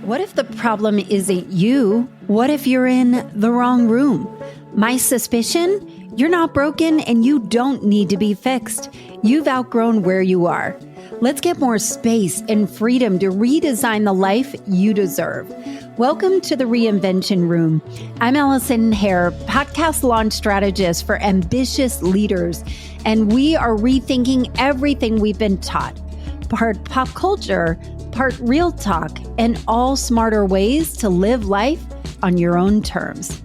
What if the problem isn't you? What if you're in the wrong room? My suspicion? You're not broken and you don't need to be fixed. You've outgrown where you are. Let's get more space and freedom to redesign the life you deserve. Welcome to the Reinvention Room. I'm Allison Mack, podcast launch strategist for ambitious leaders, and we are rethinking everything we've been taught. Part pop culture, part real talk, and all smarter ways to live life on your own terms.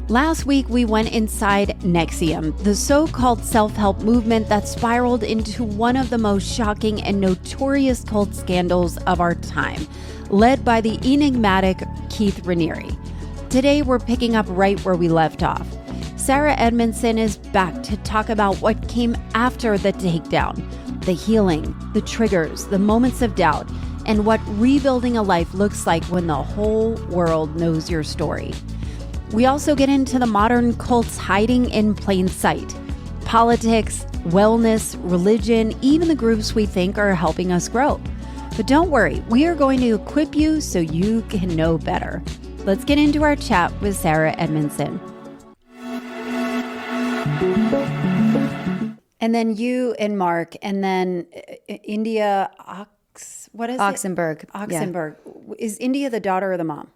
Last week, we went inside NXIVM, the so-called self-help movement that spiraled into one of the most shocking and notorious cult scandals of our time, led by the enigmatic Keith Raniere. Today, we're picking up right where we left off. Sarah Edmondson is back to talk about what came after the takedown, the healing, the triggers, the moments of doubt, and what rebuilding a life looks like when the whole world knows your story. We also get into the modern cults hiding in plain sight, politics, wellness, religion, even the groups we think are helping us grow. But don't worry, we are going to equip you so you can know better. Let's get into our chat with Sarah Edmondson. And then you and Mark, and then India Oxenberg. Oxenberg. Yeah. Is India the daughter or the mom?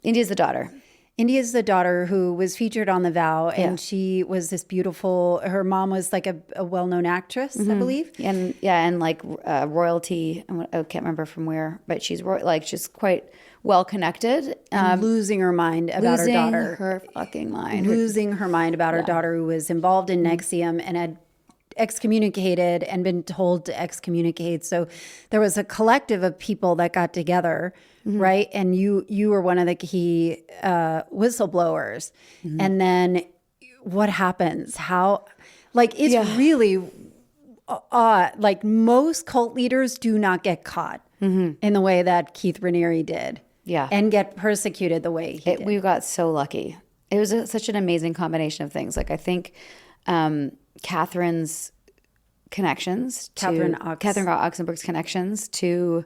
India's the daughter. India's the daughter who was featured on The Vow, and she was this beautiful, her mom was like a well-known actress, I believe. And like royalty, I can't remember from where, but she's she's quite well-connected. Losing her mind about her daughter. Losing her fucking mind. Losing her mind about her daughter, who was involved in NXIVM and had excommunicated and been told to excommunicate. So there was a collective of people that got together, right? And you were one of the key whistleblowers. And then what happens? How, it's really like most cult leaders do not get caught in the way that Keith Raniere did. Yeah. And get persecuted the way he did. We got so lucky. It was such an amazing combination of things. Like I think Catherine's connections, Catherine Oxenberg's connections to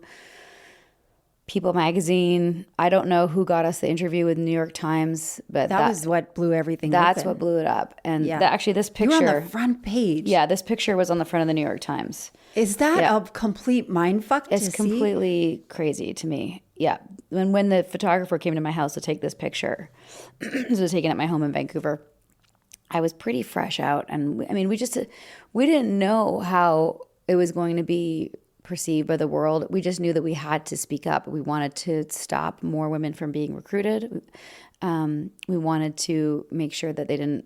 People Magazine. I don't know who got us the interview with New York Times, but that was what blew everything up. That's what blew it up. And actually this picture. You were on the front page. Yeah, this picture was on the front of the New York Times. Is that a complete mindfuck to see? It's completely crazy to me. Yeah. When the photographer came to my house to take this picture, this was taken at my home in Vancouver, I was pretty fresh out. And I mean, we didn't know how it was going to be perceived by the world. We just knew that we had to speak up. We wanted to stop more women from being recruited. We wanted to make sure that they didn't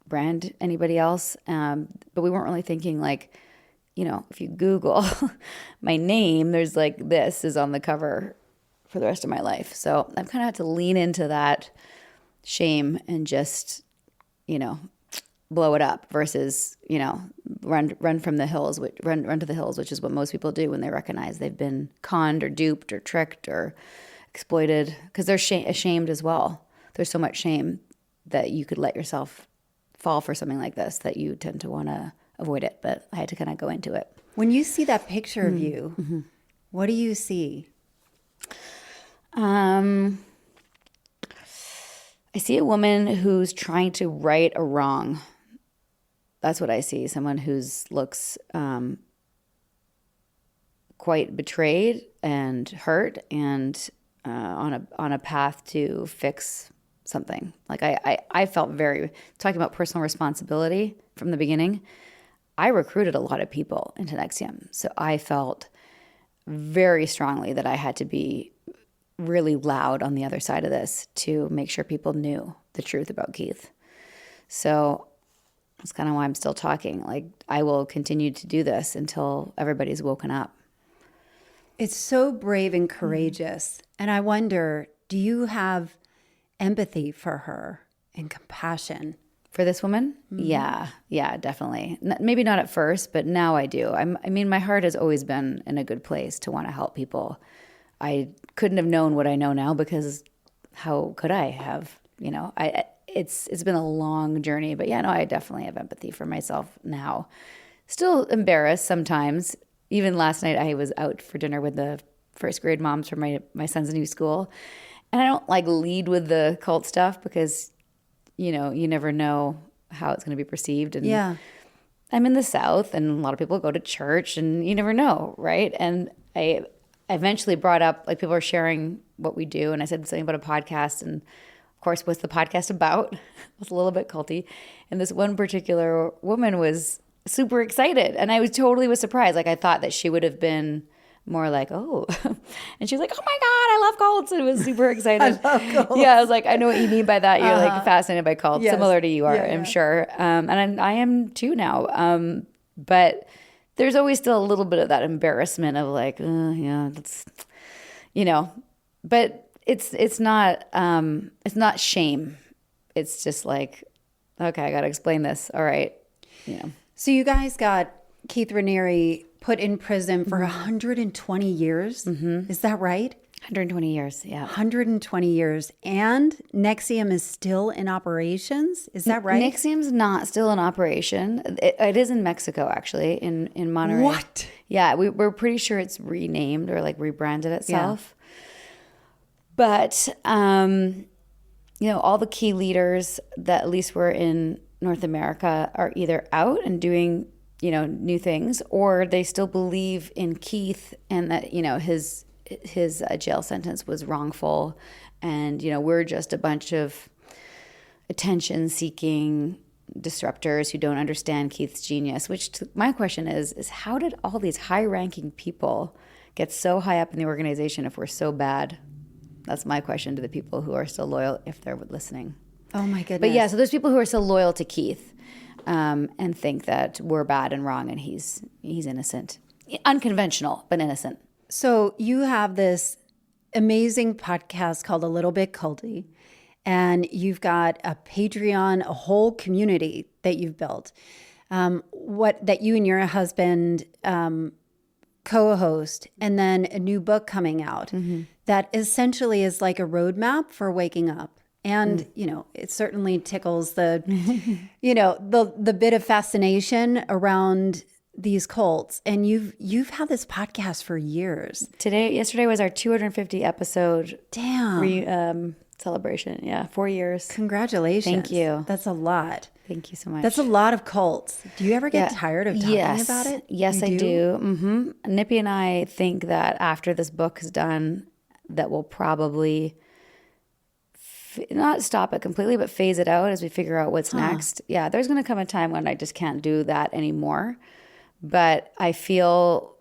brand anybody else. But we weren't really thinking if you Google my name, there's this is on the cover for the rest of my life. So I've kind of had to lean into that shame and just blow it up versus, run from the hills, run to the hills, which is what most people do when they recognize they've been conned or duped or tricked or exploited, because they're ashamed as well. There's so much shame that you could let yourself fall for something like this that you tend to want to avoid it. But I had to kind of go into it. When you see that picture of you, what do you see? I see a woman who's trying to right a wrong. That's what I see. Someone who looks quite betrayed and hurt and on a path to fix something. Like I felt very, talking about personal responsibility from the beginning, I recruited a lot of people into NXIVM. So I felt very strongly that I had to be really loud on the other side of this to make sure people knew the truth about Keith. So that's kind of why I'm still talking. I will continue to do this until everybody's woken up. It's so brave and courageous. And I wonder, do you have empathy for her and compassion? For this woman? Yeah, definitely. Maybe not at first, but now I do. My heart has always been in a good place to want to help people. I couldn't have known what I know now, because how could I have? It's been a long journey, but I definitely have empathy for myself now. Still embarrassed sometimes. Even last night, I was out for dinner with the first grade moms for my son's new school. And I don't like lead with the cult stuff because, you know, you never know how it's going to be perceived. And Yeah. I'm in the South and a lot of people go to church and you never know, right? And I eventually brought up, like, people are sharing what we do. And I said something about a podcast. And of course, what's the podcast about? It was a little bit culty. And this one particular woman was super excited. And I was surprised. Like, I thought that she would have been more like, oh. And she was like, oh my God, I love cults. And was super excited. I love cults. Yeah, I was like, I know what you mean by that. You're like fascinated by cults, Yes. similar to you are, Yeah, I'm yeah. sure. And I am too now. But there's always still a little bit of that embarrassment of like, yeah, that's, you know, but it's not shame. It's just like, okay, I got to explain this. All right. You know. So you guys got Keith Raniere put in prison for 120 years. Mm-hmm. Is that right? 120 years, yeah. 120 years. And NXIVM is still in operations. Is that right? NXIVM's not still in operation. It is in Mexico, actually, in Monterrey. What? Yeah, we're pretty sure it's renamed or like rebranded itself. But, you know, all the key leaders that at least were in North America are either out and doing, you know, new things, or they still believe in Keith and that, you know, his jail sentence was wrongful. And, you know, we're just a bunch of attention-seeking disruptors who don't understand Keith's genius, my question is how did all these high-ranking people get so high up in the organization if we're so bad? That's my question to the people who are still loyal, if they're listening. Oh my goodness. But yeah, so there's people who are still loyal to Keith and think that we're bad and wrong and he's innocent. Unconventional, but innocent. So you have this amazing podcast called A Little Bit Culty, and you've got a Patreon, a whole community that you've built. That you and your husband co-host, and then a new book coming out that essentially is like a roadmap for waking up. And, you know, it certainly tickles the, you know, the bit of fascination around these cults. And you've had this podcast for years. Yesterday was our 250 episode Damn. celebration. Yeah, 4 years. Congratulations. Thank you. That's a lot. Thank you so much. That's a lot of cults. Do you ever get tired of talking about it? Yes, I do. Mm-hmm. Nippy and I think that after this book is done, that we'll probably not stop it completely, but phase it out as we figure out what's next. Yeah, there's going to come a time when I just can't do that anymore. But I feel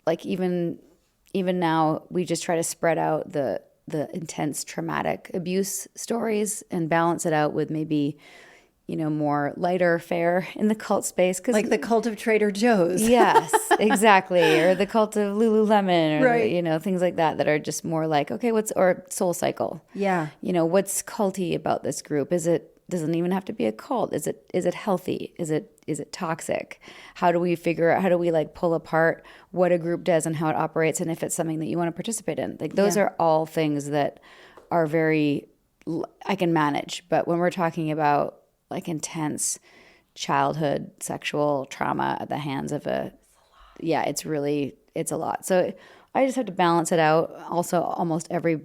like even now, we just try to spread out the intense traumatic abuse stories and balance it out with maybe, you know, more lighter fare in the cult space. Like the cult of Trader Joe's. Yes, exactly. Or the cult of Lululemon, or, right. you know, things like that are just more like, okay, or Soul Cycle. Yeah. You know, what's culty about this group? Doesn't even have to be a cult. Is it healthy? Is it toxic? How do we like pull apart what a group does and how it operates, and if it's something that you want to participate in? Like, those are all things that are I can manage. But when we're talking about like intense childhood sexual trauma at the hands of it's a lot. So I just have to balance it out. Also, almost every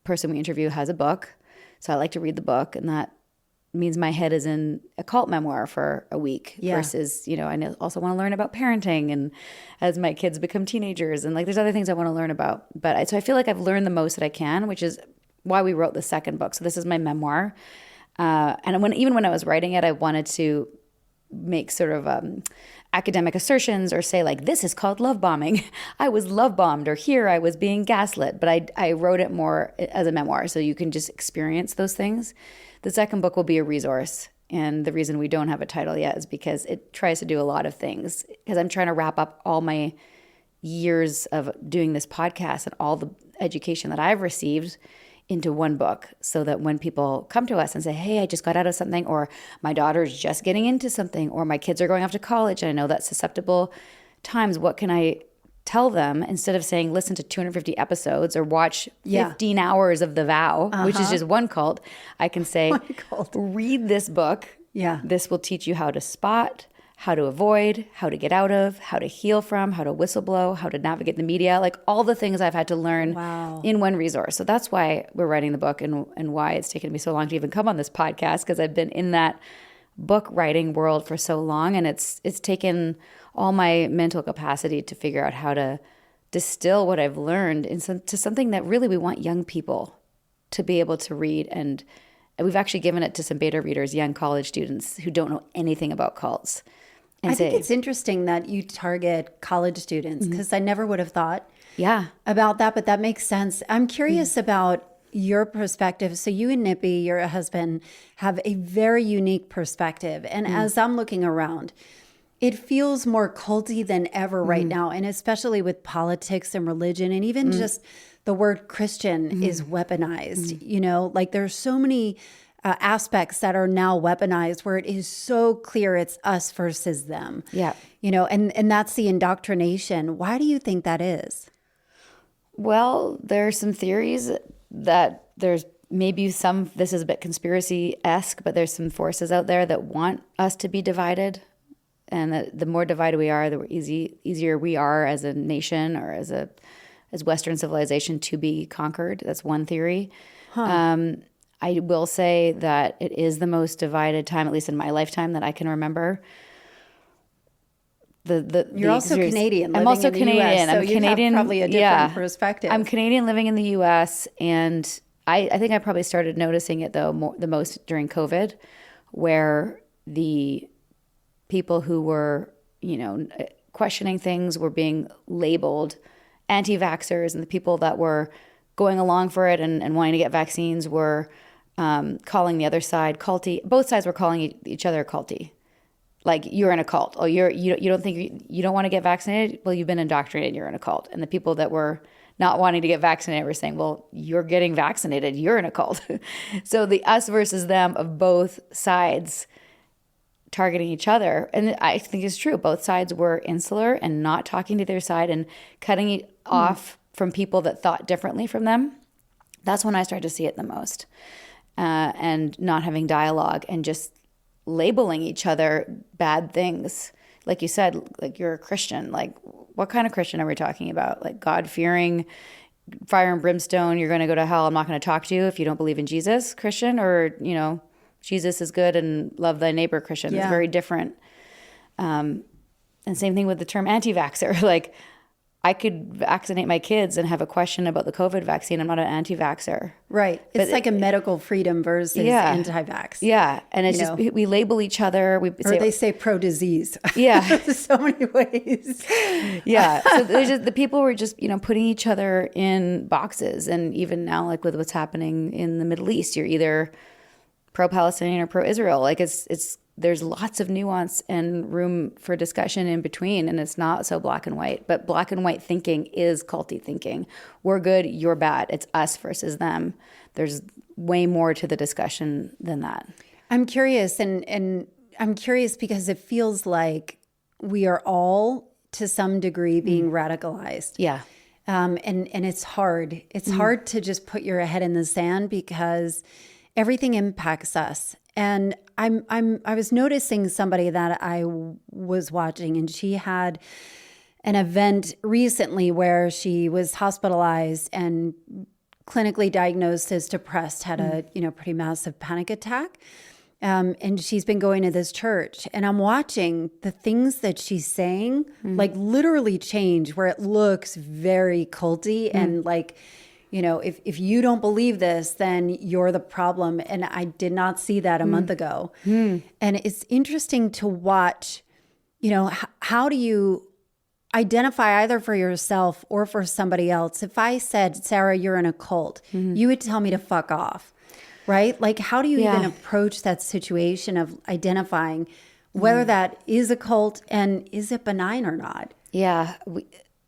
person we interview has a book. So I like to read the book, and that means my head is in a cult memoir for a week versus, you know, I also want to learn about parenting and as my kids become teenagers, and like there's other things I want to learn about. But so I feel like I've learned the most that I can, which is why we wrote the second book. So this is my memoir. And even when I was writing it, I wanted to make sort of academic assertions or say like, this is called love bombing. I was love bombed, or here I was being gaslit. But I wrote it more as a memoir, so you can just experience those things. The second book will be a resource. And the reason we don't have a title yet is because it tries to do a lot of things. Because I'm trying to wrap up all my years of doing this podcast and all the education that I've received into one book, so that when people come to us and say, hey, I just got out of something, or my daughter's just getting into something, or my kids are going off to college and I know that's susceptible times, what can I tell them, instead of saying listen to 250 episodes or watch 15 hours of The Vow, which is just one cult, I can say read this book. Yeah. This will teach you how to spot, how to avoid, how to get out of, how to heal from, how to whistleblow, how to navigate the media, like all the things I've had to learn in one resource. So that's why we're writing the book and why it's taken me so long to even come on this podcast, because I've been in that book writing world for so long, and it's taken all my mental capacity to figure out how to distill what I've learned into something that really we want young people to be able to read. And we've actually given it to some beta readers, young college students who don't know anything about cults. I think it's interesting that you target college students, because I never would have thought about that, but that makes sense. I'm curious about your perspective. So you and Nippy, your husband, have a very unique perspective. And as I'm looking around, it feels more culty than ever right now. And especially with politics and religion, and even just the word Christian is weaponized. You know, like there's so many aspects that are now weaponized where it is so clear it's us versus them. Yeah. You know, and that's the indoctrination. Why do you think that is? Well, there are some theories that there's maybe some, this is a bit conspiracy-esque, but there's some forces out there that want us to be divided. And that the more divided we are, the easier we are as a nation or as Western civilization to be conquered. That's one theory. I will say that it is the most divided time, at least in my lifetime, that I can remember. You're also Canadian. I'm also Canadian. So I'm Canadian. Have probably a different perspective. I'm Canadian living in the U.S. and I think I probably started noticing it the most during COVID, where the people who were, questioning things were being labeled anti-vaxxers, and the people that were going along for it and wanting to get vaccines were calling the other side culty. Both sides were calling each other culty. Like, you're in a cult. Oh, you don't think you don't want to get vaccinated? Well, you've been indoctrinated. You're in a cult. And the people that were not wanting to get vaccinated were saying, well, you're getting vaccinated. You're in a cult. So the us versus them of both sides targeting each other. And I think it's true. Both sides were insular and not talking to their side and cutting it off from people that thought differently from them. That's when I started to see it the most. And not having dialogue and just labeling each other bad things. Like you said, like, you're a Christian. Like, what kind of Christian are we talking about? Like, God-fearing, fire and brimstone, you're going to go to hell, I'm not going to talk to you if you don't believe in Jesus, Christian? Or, Jesus is good and love thy neighbor, Christian. Yeah. It's very different. And same thing with the term anti-vaxxer. Like, I could vaccinate my kids and have a question about the COVID vaccine. I'm not an anti-vaxxer. Right. It's like a medical freedom versus anti-vax. Yeah. And it's just, we label each other. They say pro-disease. Yeah. So many ways. Yeah. So there's just, the people were just, putting each other in boxes. And even now, like with what's happening in the Middle East, you're either pro-Palestinian or pro-Israel. Like, there's lots of nuance and room for discussion in between, and it's not so black and white. But black and white thinking is culty thinking. We're good, you're bad. It's us versus them. There's way more to the discussion than that. I'm curious, and I'm curious because it feels like we are all, to some degree, being radicalized. Yeah. And it's hard. It's hard to just put your head in the sand because everything impacts us. And I was noticing somebody that I was watching, and she had an event recently where she was hospitalized and clinically diagnosed as depressed, had a pretty massive panic attack. And she's been going to this church, and I'm watching the things that she's saying, like, literally change, where it looks very culty and like, if you don't believe this, then you're the problem. And I did not see that a month ago. And it's interesting to watch, how do you identify either for yourself or for somebody else? If I said, Sarah, you're in a cult, you would tell me to fuck off, right? Like, how do you even approach that situation of identifying whether that is a cult and is it benign or not? Yeah.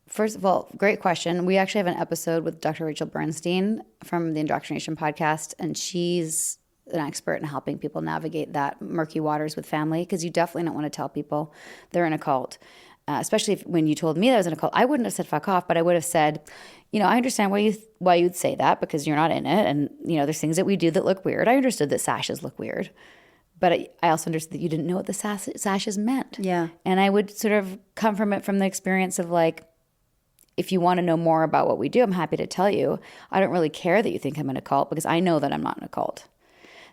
First of all, great question. We actually have an episode with Dr. Rachel Bernstein from the Indoctrination podcast, and she's an expert in helping people navigate that murky waters with family, because you definitely don't want to tell people they're in a cult, especially when you told me that I was in a cult. I wouldn't have said fuck off, but I would have said, I understand why you'd say that, because you're not in it, and there's things that we do that look weird. I understood that sashes look weird, But I also understood that you didn't know what the sashes meant. Yeah. And I would sort of come from it from the experience of like, if you want to know more about what we do, I'm happy to tell you. I don't really care that you think I'm in a cult because I know that I'm not in a cult.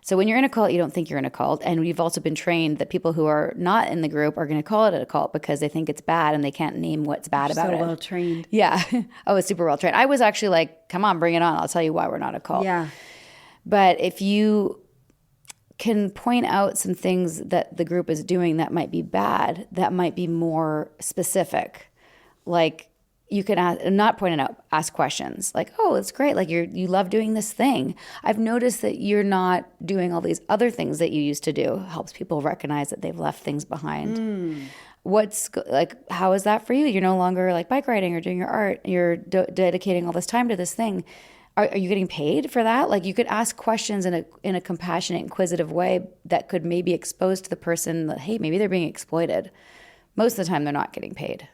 So when you're in a cult, you don't think you're in a cult. And we've also been trained that people who are not in the group are going to call it a cult because they think it's bad and they can't name what's bad about it. So well trained. Yeah. I was super well trained. I was actually like, come on, bring it on. I'll tell you why we're not a cult. Yeah. But if you can point out some things that the group is doing that might be bad, that might be more specific. Like you can not point it out, ask questions like, oh, it's great. Like you love doing this thing. I've noticed that you're not doing all these other things that you used to do. Helps people recognize that they've left things behind. What's like, how is that for you? You're no longer like bike riding or doing your art. You're dedicating all this time to this thing. Are you getting paid for that? Like you could ask questions in a compassionate, inquisitive way that could maybe expose to the person that, hey, maybe they're being exploited. Most of the time they're not getting paid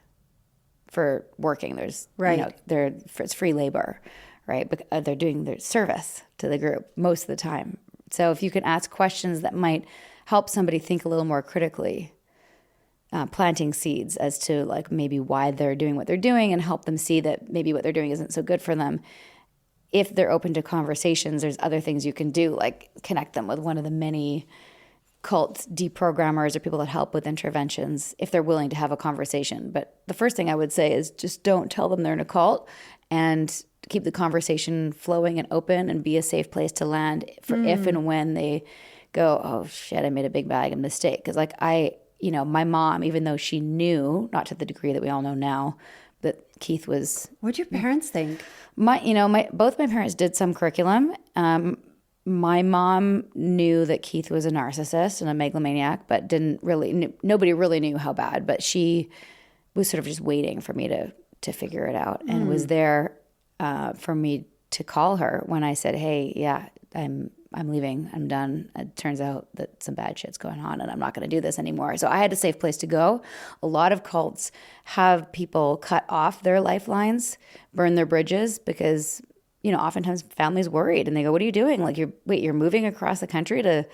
for working. There's, it's free labor, right? But they're doing their service to the group most of the time. So if you can ask questions that might help somebody think a little more critically, planting seeds as to like maybe why they're doing what they're doing and help them see that maybe what they're doing isn't so good for them. If they're open to conversations, there's other things you can do, like connect them with one of the many cult deprogrammers or people that help with interventions if they're willing to have a conversation. But the first thing I would say is just don't tell them they're in a cult and keep the conversation flowing and open and be a safe place to land for if and when they go, oh shit, I made a big bag of mistake. Because like my mom, even though she knew, not to the degree that we all know now, that Keith was... What'd your parents think? Both my parents did some curriculum. My mom knew that Keith was a narcissist and a megalomaniac, but nobody really knew how bad. But she was sort of just waiting for me to figure it out and was there for me to call her when I said, hey, yeah, I'm leaving. I'm done. It turns out that some bad shit's going on and I'm not going to do this anymore. So I had a safe place to go. A lot of cults have people cut off their lifelines, burn their bridges because, oftentimes families worried and they go, what are you doing? Like you're moving across the country to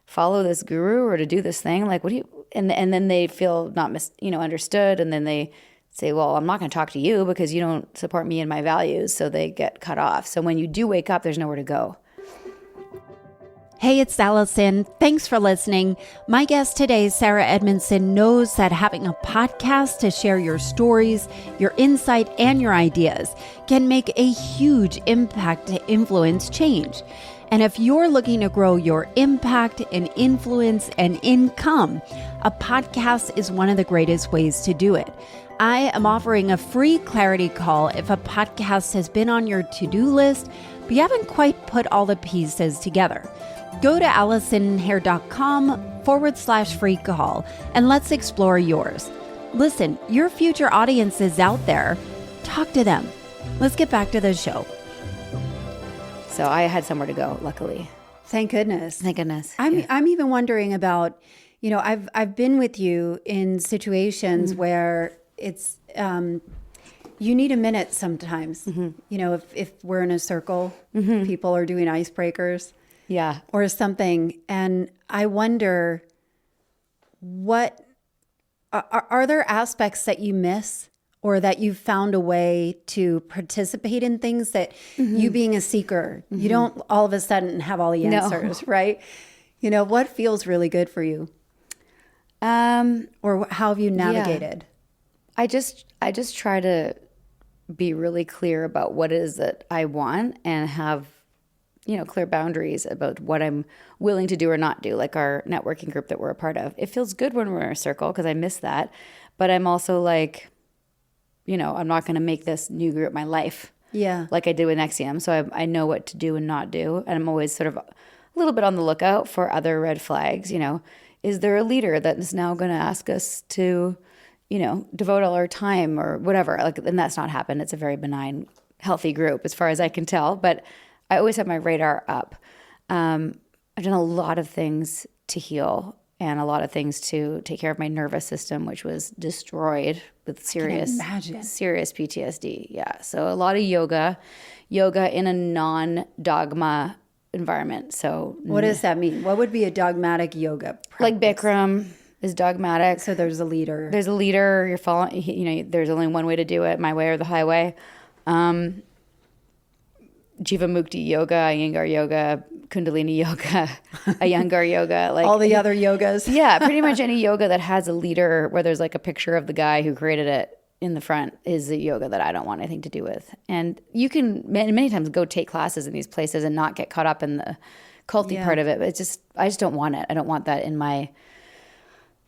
follow this guru or to do this thing? Like, what do you, and then they feel not understood. And then they say, well, I'm not going to talk to you because you don't support me and my values. So they get cut off. So when you do wake up, there's nowhere to go. Hey, it's Allison. Thanks for listening. My guest today, Sarah Edmondson, knows that having a podcast to share your stories, your insight, and your ideas can make a huge impact to influence change. And if you're looking to grow your impact and influence and income, a podcast is one of the greatest ways to do it. I am offering a free clarity call if a podcast has been on your to-do list, but you haven't quite put all the pieces together. Go to AllisonHair.com/free call and let's explore yours. Listen, your future audience is out there. Talk to them. Let's get back to the show. So I had somewhere to go, luckily. Thank goodness. Thank goodness. I'm even wondering about, I've been with you in situations where it's you need a minute sometimes. If we're in a circle, people are doing icebreakers. Yeah. Or something. And I wonder, what are there aspects that you miss or that you've found a way to participate in things that you being a seeker, you don't all of a sudden have all the answers, right? What feels really good for you? Or how have you navigated? I just try to be really clear about what it is that I want and have clear boundaries about what I'm willing to do or not do, like our networking group that we're a part of. It feels good when we're in a circle because I miss that. But I'm also like, I'm not going to make this new group my life. Yeah. Like I did with NXIVM. So I know what to do and not do. And I'm always sort of a little bit on the lookout for other red flags. Is there a leader that is now going to ask us to, devote all our time or whatever? And that's not happened. It's a very benign, healthy group as far as I can tell. But I always have my radar up. I've done a lot of things to heal and a lot of things to take care of my nervous system, which was destroyed with serious PTSD. Yeah. So a lot of yoga in a non-dogma environment. So What does that mean? What would be a dogmatic yoga practice? like Bikram is dogmatic. So there's a leader. There's a leader. You're following. You know, there's only one way to do it: my way or the highway. Jivamukti yoga, Iyengar yoga, Kundalini yoga, Iyengar yoga, like all the other yogas. Yeah, pretty much any yoga that has a leader where there's like a picture of the guy who created it in the front is a yoga that I don't want anything to do with. And you can many times go take classes in these places and not get caught up in the culty part of it. But I just don't want it. I don't want that in my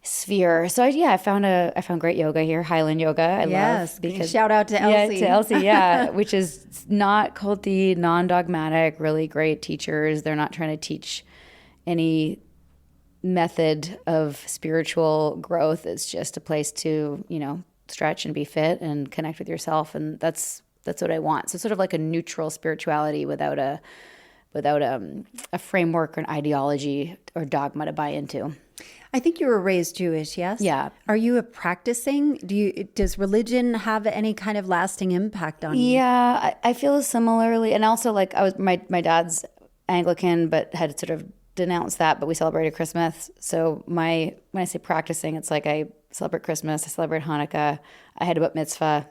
sphere. So I found great yoga here, Highland yoga. I love because shout out to Elsie. Yeah, to Elsie, which is not culty, non-dogmatic, really great teachers. They're not trying to teach any method of spiritual growth. It's just a place to, stretch and be fit and connect with yourself, and that's what I want. So sort of like a neutral spirituality without a framework or an ideology or dogma to buy into. I think you were raised Jewish, yes? Yeah. Are you a practicing? Does religion have any kind of lasting impact on you? Yeah, I feel similarly. And also like my dad's Anglican, but had sort of denounced that, but we celebrated Christmas. So when I say practicing, it's like I celebrate Christmas, I celebrate Hanukkah. I had a bat mitzvah.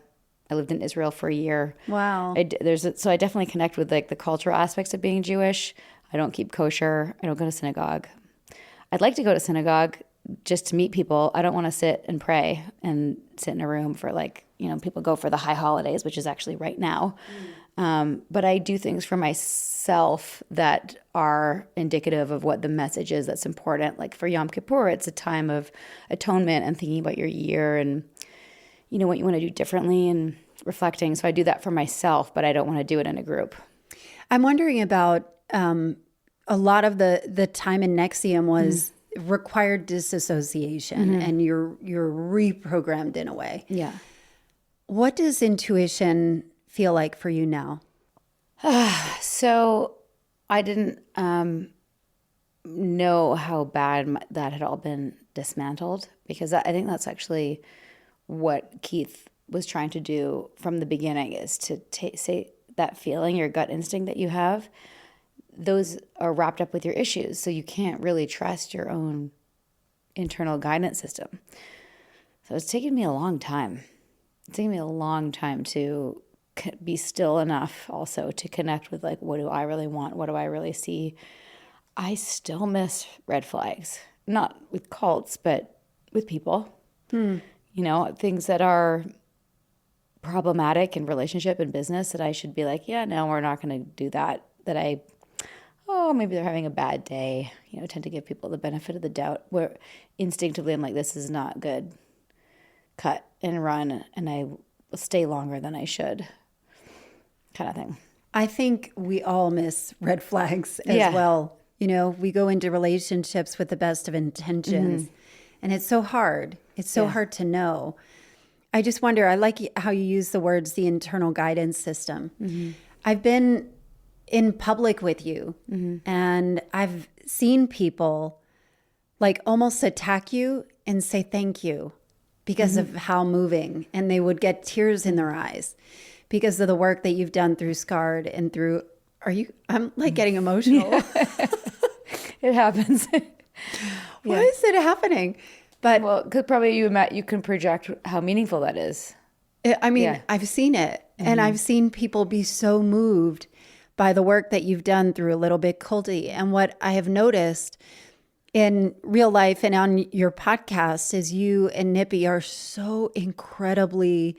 I lived in Israel for a year. Wow. So I definitely connect with like the cultural aspects of being Jewish. I don't keep kosher. I don't go to synagogue. I'd like to go to synagogue just to meet people. I don't want to sit and pray and sit in a room for people go for the high holidays, which is actually right now. But I do things for myself that are indicative of what the message is that's important. Like for Yom Kippur, it's a time of atonement and thinking about your year and, what you want to do differently and reflecting. So I do that for myself, but I don't want to do it in a group. I'm wondering about a lot of the time in NXIVM was required disassociation, and you're reprogrammed in a way. Yeah. What does intuition feel like for you now? So I didn't know how bad that had all been dismantled, because I think that's actually what Keith was trying to do from the beginning, is to say that feeling, your gut instinct that you have, those are wrapped up with your issues. So you can't really trust your own internal guidance system. So it's taken me a long time. It's taken me a long time to be still enough also to connect with like, what do I really want? What do I really see? I still miss red flags, not with cults, but with people. Things that are problematic in relationship and business that I should be like, yeah, no, we're not going to do that. Maybe they're having a bad day. I tend to give people the benefit of the doubt, where instinctively I'm like, this is not good. Cut and run, and I will stay longer than I should, kind of thing. I think we all miss red flags as well. We go into relationships with the best of intentions, and it's so hard. It's so hard to know. I just wonder, I like how you use the words, the internal guidance system. I've been in public with you, and I've seen people like almost attack you and say thank you because of how moving, and they would get tears in their eyes because of the work that you've done through Scarred and through, I'm like getting emotional. It happens. Why is it happening? But because probably you can project how meaningful that is. I've seen it, and I've seen people be so moved by the work that you've done through A Little Bit Culty. And what I have noticed in real life and on your podcast is you and Nippy are so incredibly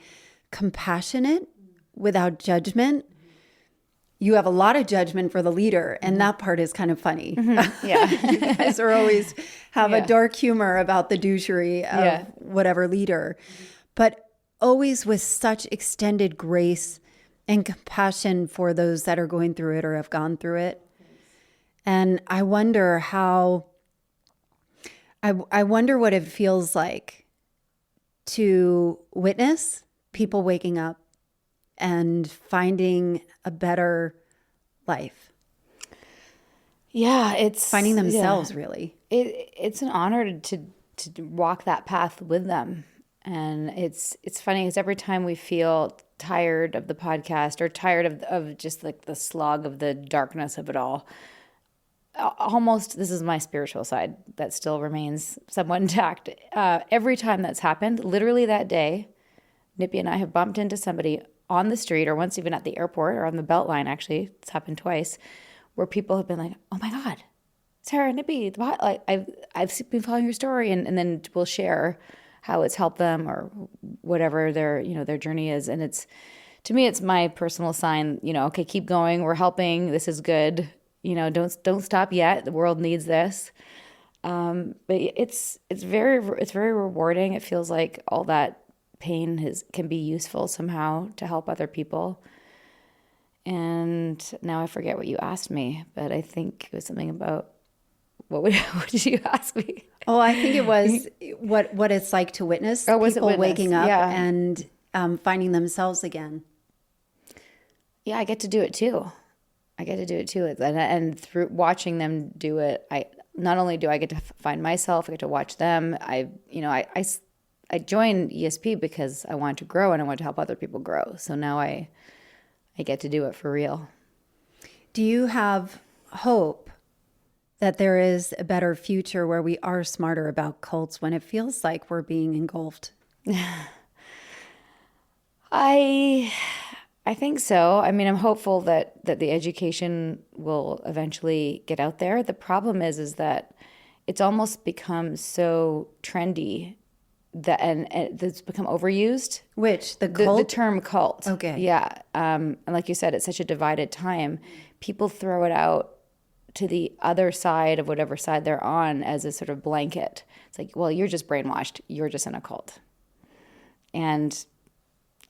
compassionate without judgment. You have a lot of judgment for the leader, and that part is kind of funny. Yeah. You guys are always have a dark humor about the douchery of whatever leader, but always with such extended grace and compassion for those that are going through it or have gone through it. And I wonder I wonder what it feels like to witness people waking up and finding a better life. Yeah, it's finding themselves really. It's an honor to walk that path with them. And it's funny because every time we feel tired of the podcast or tired of just like the slog of the darkness of it all, almost, this is my spiritual side that still remains somewhat intact. Every time that's happened, literally that day, Nippy and I have bumped into somebody on the street, or once even at the airport or on the Beltline, actually, it's happened twice, where people have been like, oh my God, Sarah, Nippy, like I've been following your story, and then we'll share how it's helped them or whatever their journey is. And it's, to me, it's my personal sign, okay, keep going. We're helping. This is good. Don't stop yet. The world needs this. But it's very rewarding. It feels like all that pain can be useful somehow to help other people. And now I forget what you asked me, but I think it was something about, what did you ask me? Oh, I think it was what it's like to witness people waking up and finding themselves again. Yeah, I get to do it too. And through watching them do it, not only do I get to find myself, I get to watch them. I joined ESP because I wanted to grow and I wanted to help other people grow. So now I get to do it for real. Do you have hope that there is a better future where we are smarter about cults when it feels like we're being engulfed? I think so. I mean, I'm hopeful that the education will eventually get out there. The problem is that it's almost become so trendy that and it's become overused. Which, the cult? The term cult. Okay. Yeah. And like you said, it's such a divided time. People throw it out to the other side of whatever side they're on as a sort of blanket. It's like, well, you're just brainwashed. You're just in a cult. And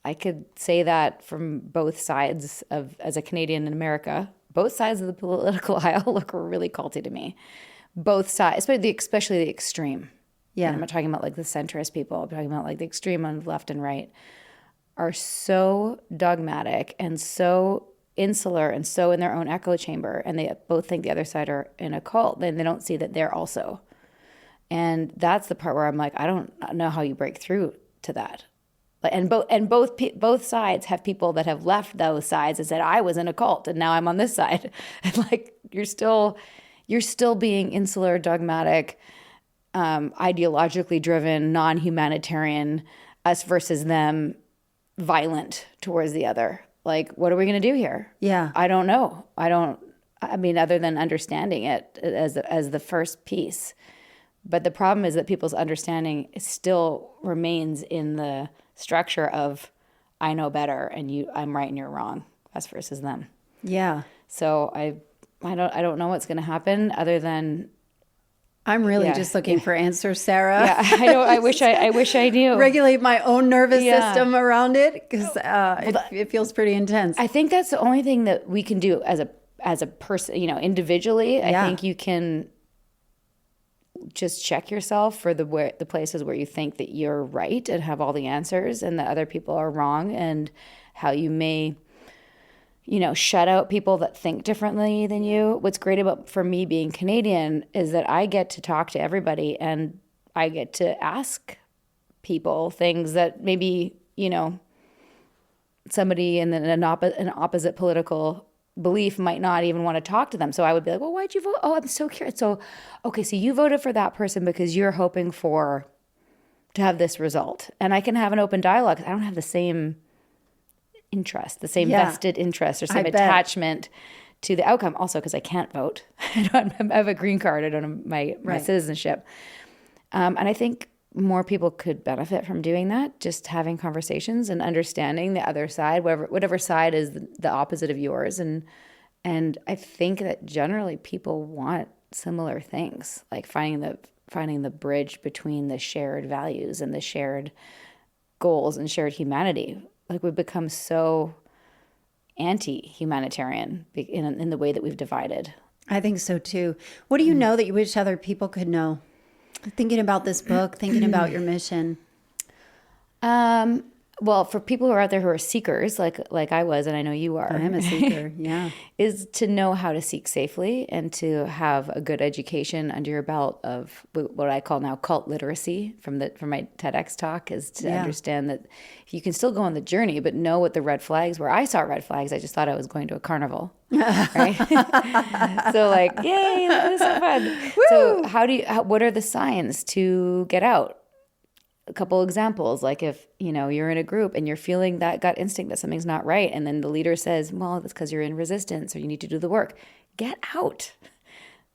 I could say that from both sides as a Canadian in America. Both sides of the political aisle look really culty to me. Both sides, especially the extreme. Yeah. And I'm not talking about like the centrist people. I'm talking about like the extreme on the left and right are so dogmatic and so insular and so in their own echo chamber, and they both think the other side are in a cult, then they don't see that they're also. And that's the part where I'm like, I don't know how you break through to that. And both sides have people that have left those sides and said, I was in a cult and now I'm on this side. And like, you're still being insular, dogmatic, ideologically driven, non-humanitarian, us versus them, violent towards the other. Like, what are we going to do here? Yeah. I don't know. I mean, other than understanding it as the first piece. But the problem is that people's understanding still remains in the structure of, I know better and I'm right and you're wrong, us versus them. Yeah. So I don't know what's going to happen other than, I'm really just looking for answers, Sarah. Yeah, I know. I wish I knew. Regulate my own nervous system around it, because it feels pretty intense. I think that's the only thing that we can do as a person, individually. I think you can just check yourself for the places where you think that you're right and have all the answers, and that other people are wrong, and how you may shut out people that think differently than you. What's great about, for me, being Canadian is that I get to talk to everybody and I get to ask people things that maybe, somebody in an opposite political belief might not even want to talk to them. So I would be like, well, why'd you vote? Oh, I'm so curious. So, okay, so you voted for that person because you're hoping to have this result. And I can have an open dialogue. I don't have the same interest, the same vested interest or same attachment to the outcome. Also, because I can't vote. I have a green card. I don't have my citizenship. And I think more people could benefit from doing that, just having conversations and understanding the other side, whatever side is the opposite of yours. And I think that generally people want similar things, like finding the bridge between the shared values and the shared goals and shared humanity. Like, we've become so anti-humanitarian in the way that we've divided. I think so too. What do you know that you wish other people could know? Thinking about this book, thinking about your mission. well, for people who are out there who are seekers, like I was, and I know you are. I am a seeker, yeah. Is to know how to seek safely and to have a good education under your belt of what I call now cult literacy from my TEDx talk, is to understand that you can still go on the journey, but know what the red flags were. I saw red flags. I just thought I was going to a carnival. Right? So like, yay, this is so fun. Woo! So what are the signs to get out? A couple examples, like if, you're in a group and you're feeling that gut instinct that something's not right, and then the leader says, well, that's because you're in resistance or you need to do the work. Get out.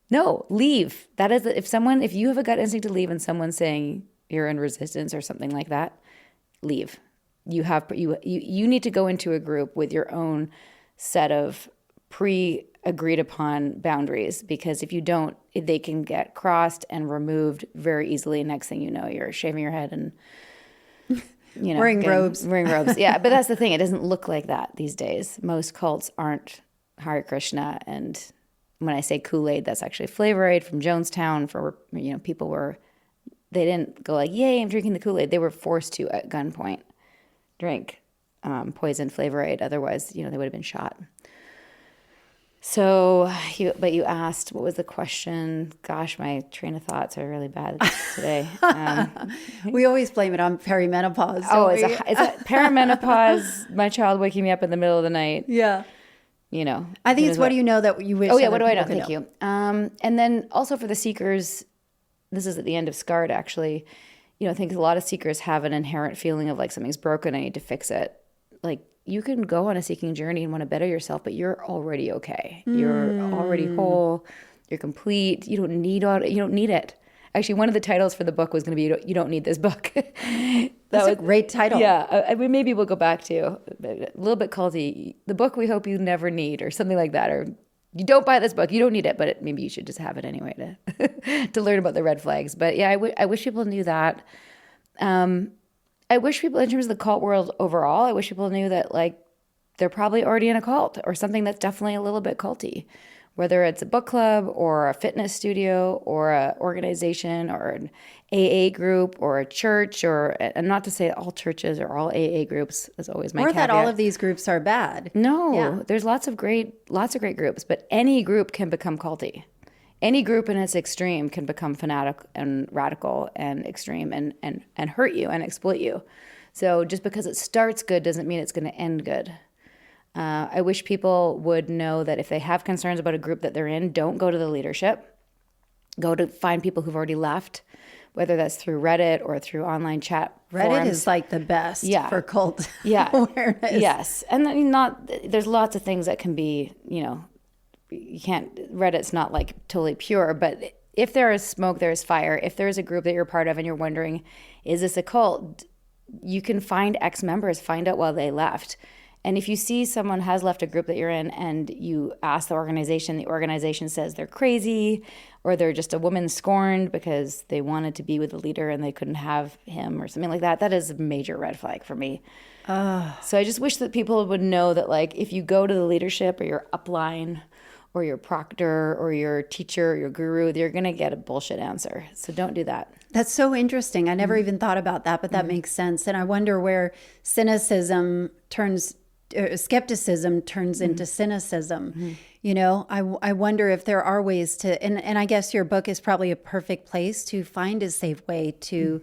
No, leave. That is, if you have a gut instinct to leave and someone's saying you're in resistance or something like that, leave. You need to go into a group with your own set of pre-agreed upon boundaries, because if you don't, they can get crossed and removed very easily. Next thing you know, you're shaving your head and wearing robes. Yeah, but that's the thing. It doesn't look like that these days. Most cults aren't Hare Krishna, and when I say Kool-Aid, that's actually Flavor Aid from Jonestown. For people they didn't go like, "Yay, I'm drinking the Kool-Aid." They were forced to at gunpoint drink poison Flavor Aid. Otherwise, they would have been shot. So, you asked, what was the question? Gosh, my train of thoughts are really bad today. We always blame it on perimenopause. It's a perimenopause, my child waking me up in the middle of the night. Yeah. I think it's what do you know that you wish. Oh, yeah, what do I know? Thank you. And then also for the seekers, this is at the end of Scarred, actually. I think a lot of seekers have an inherent feeling of like something's broken, I need to fix it. Like, you can go on a seeking journey and want to better yourself, but you're already okay. You're already whole. You're complete. You don't need it. Actually, one of the titles for the book was going to be "You Don't Need This Book." That's a great title. Yeah, maybe we'll go back to a little bit culty. The book we hope you never need, or something like that, or you don't buy this book. You don't need it, but maybe you should just have it anyway to learn about the red flags. But yeah, I wish people knew that. I wish people, in terms of the cult world overall, I wish people knew that like they're probably already in a cult or something that's definitely a little bit culty, whether it's a book club or a fitness studio or an organization or an AA group or a church, and not to say all churches or all AA groups is always my caveat. Or that all of these groups are bad. No, there's lots of great groups, but any group can become culty. Any group in its extreme can become fanatic and radical and extreme and hurt you and exploit you. So just because it starts good doesn't mean it's going to end good. I wish people would know that if they have concerns about a group that they're in, don't go to the leadership. Go to find people who've already left, whether that's through Reddit or through online chat Reddit forums. is like the best for cult awareness. Yes. And there's lots of things that can be, Reddit's not like totally pure, but if there is smoke, there is fire. If there is a group that you're part of and you're wondering, is this a cult? You can find ex-members, find out why they left. And if you see someone has left a group that you're in and you ask the organization says they're crazy or they're just a woman scorned because they wanted to be with the leader and they couldn't have him or something like that, that is a major red flag for me. So I just wish that people would know that like if you go to the leadership or your upline or your proctor or your teacher or your guru, you're going to get a bullshit answer. So don't do that. That's so interesting. I never even thought about that, but that makes sense. And I wonder where skepticism turns into cynicism. I wonder if there are ways to, and I guess your book is probably a perfect place to find a safe way to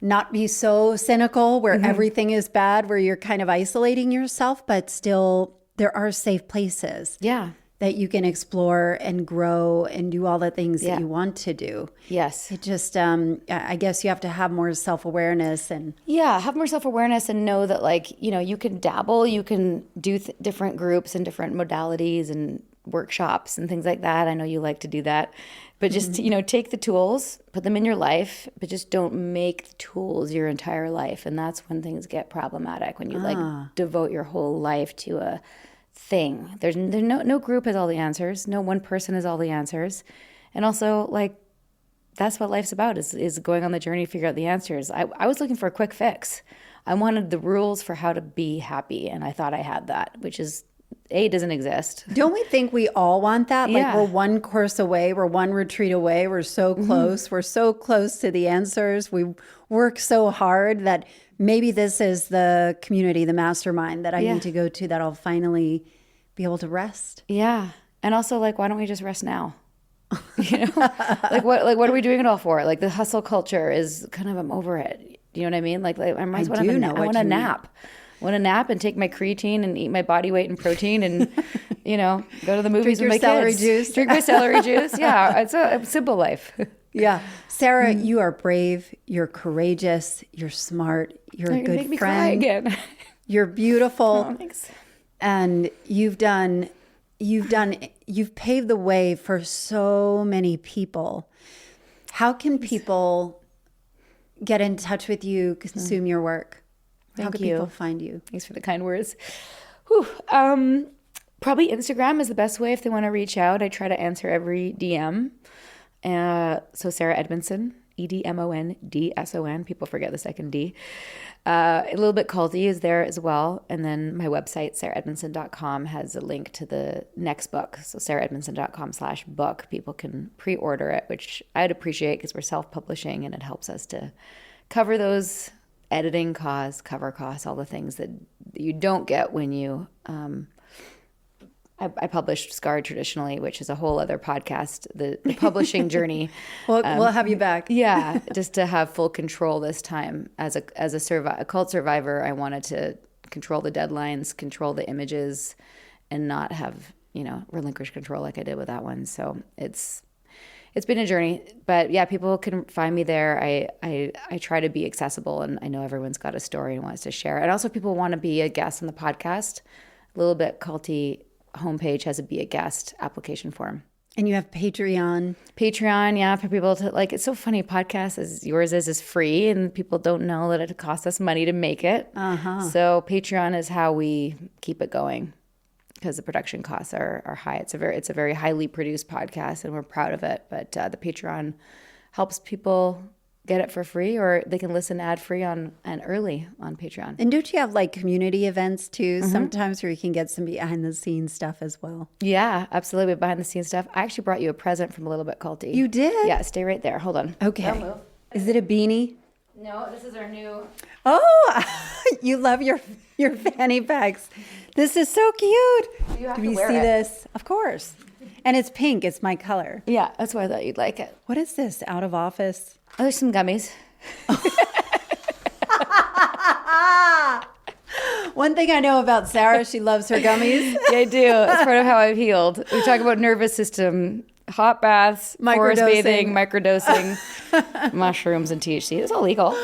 not be so cynical where everything is bad, where you're kind of isolating yourself, but still there are safe places. Yeah. That you can explore and grow and do all the things that you want to do. Yes. It just, I guess you have to have more self-awareness and... Yeah, have more self-awareness and know that like, you can dabble, you can do different groups and different modalities and workshops and things like that. I know you like to do that. But just, take the tools, put them in your life, but just don't make the tools your entire life. And that's when things get problematic, when you like devote your whole life to a thing. There's no group has all the answers. No one person has all the answers. And also, like, that's what life's about, is going on the journey to figure out the answers. I was looking for a quick fix. I wanted the rules for how to be happy, and I thought I had that, which is, doesn't exist. Don't we think we all want that? Like, we're one course away, we're one retreat away, we're so close. We're so close to the answers. We work so hard that maybe this is the community, the mastermind that I need to go to, that I'll finally be able to rest. Yeah. And also, like, why don't we just rest now? You know, what are we doing it all for? Like, the hustle culture is kind of, I'm over it. You know what I mean? Like I want a nap. I want to nap and take my creatine and eat my body weight and protein and, you know, go to the movies with my kids. Drink my celery juice. Yeah. It's a simple life. Yeah. Sarah, you are brave. You're courageous. You're smart. You're a good make me friend. Cry again. You're beautiful. Oh, thanks. And you've paved the way for so many people. How can people get in touch with you, consume your work? How can people find you? Thanks for the kind words. Probably Instagram is the best way if they want to reach out. I try to answer every DM. So Sarah Edmondson, EDMONDSON. People forget the second D. A little bit culty is there as well. And then my website, sarahedmondson.com, has a link to the next book. So sarahedmondson.com/book. People can pre-order it, which I'd appreciate because we're self-publishing and it helps us to cover those editing costs, cover costs, all the things that you don't get when you I published Scarred traditionally, which is a whole other podcast, the publishing journey. We'll have you back. Yeah, just to have full control this time. As a cult survivor, I wanted to control the deadlines, control the images, and not have, relinquish control like I did with that one. So it's been a journey, but yeah, people can find me there. I try to be accessible, and I know everyone's got a story and wants to share. And also, people want to be a guest on the podcast. A little bit culty homepage has a be a guest application form. And you have Patreon. Patreon, yeah, for people to like. It's so funny. Podcast as yours is free, and people don't know that it costs us money to make it. So Patreon is how we keep it going, because the production costs are high. It's a very highly produced podcast, and we're proud of it. But the Patreon helps people get it for free, or they can listen ad-free and early on Patreon. And don't you have like community events too, sometimes, where you can get some behind-the-scenes stuff as well? Yeah, absolutely. Behind-the-scenes stuff. I actually brought you a present from A Little Bit Culty. You did? Yeah, stay right there. Hold on. Okay. Don't move. Is it a beanie? No, this is our new... Oh, you love your fanny packs. This is so cute. You have Can to we wear see it. this? Of course. And it's pink. It's my color. Yeah, that's why I thought you'd like it. What is this? Out of office? Oh, there's some gummies. One thing I know about Sarah, she loves her gummies. Yeah, I do. That's part of how I've healed. We talk about nervous system, hot baths, forest bathing, microdosing, mushrooms, and THC. It's all legal.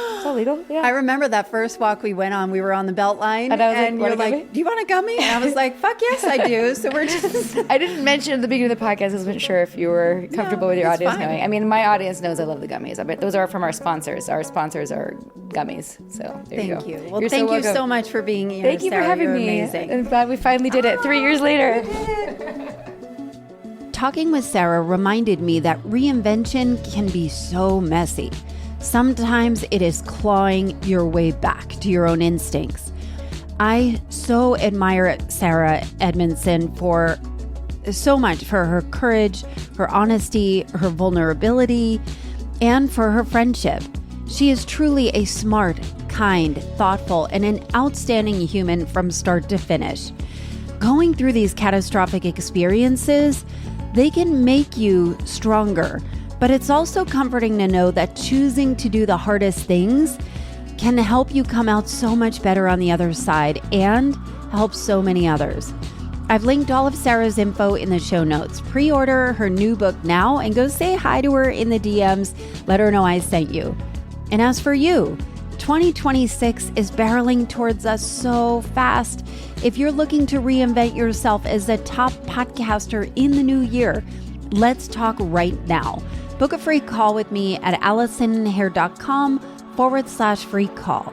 Yeah. I remember that first walk we went on. We were on the Beltline, and I was and you're like, "Do you want a gummy?" And I was like, "Fuck yes, I do." So we're just. I didn't mention at the beginning of the podcast. I wasn't sure if you were comfortable with your audience knowing. I mean, my audience knows I love the gummies. I mean, those are from our sponsors. Our sponsors are gummies. So there you go. Thank you. Well, thank you so much for being here. Thank you Sarah. for having You're me. amazing. I'm glad we finally did it 3 years later. Talking with Sarah reminded me that reinvention can be so messy. Sometimes it is clawing your way back to your own instincts. I so admire Sarah Edmondson for so much, for her courage, her honesty, her vulnerability, and for her friendship. She is truly a smart, kind, thoughtful, and an outstanding human from start to finish. Going through these catastrophic experiences, they can make you stronger, but it's also comforting to know that choosing to do the hardest things can help you come out so much better on the other side and help so many others. I've linked all of Sarah's info in the show notes. Pre-order her new book now and go say hi to her in the DMs. Let her know I sent you. And as for you, 2026 is barreling towards us so fast. If you're looking to reinvent yourself as a top podcaster in the new year, let's talk right now. Book a free call with me at AllisonHair.com/free call.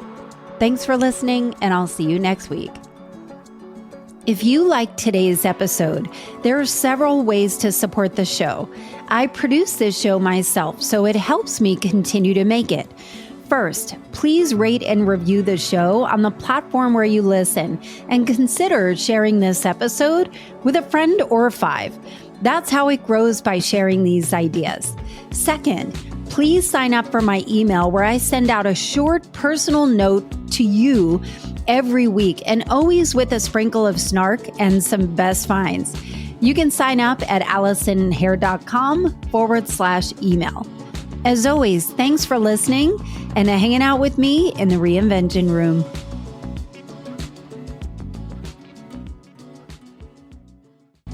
Thanks for listening, and I'll see you next week. If you liked today's episode, there are several ways to support the show. I produce this show myself, so it helps me continue to make it. First, please rate and review the show on the platform where you listen, and consider sharing this episode with a friend or 5. That's how it grows, by sharing these ideas. Second, please sign up for my email, where I send out a short personal note to you every week, and always with a sprinkle of snark and some best finds. You can sign up at AllisonHair.com/email. As always, thanks for listening and hanging out with me in the Reinvention Room.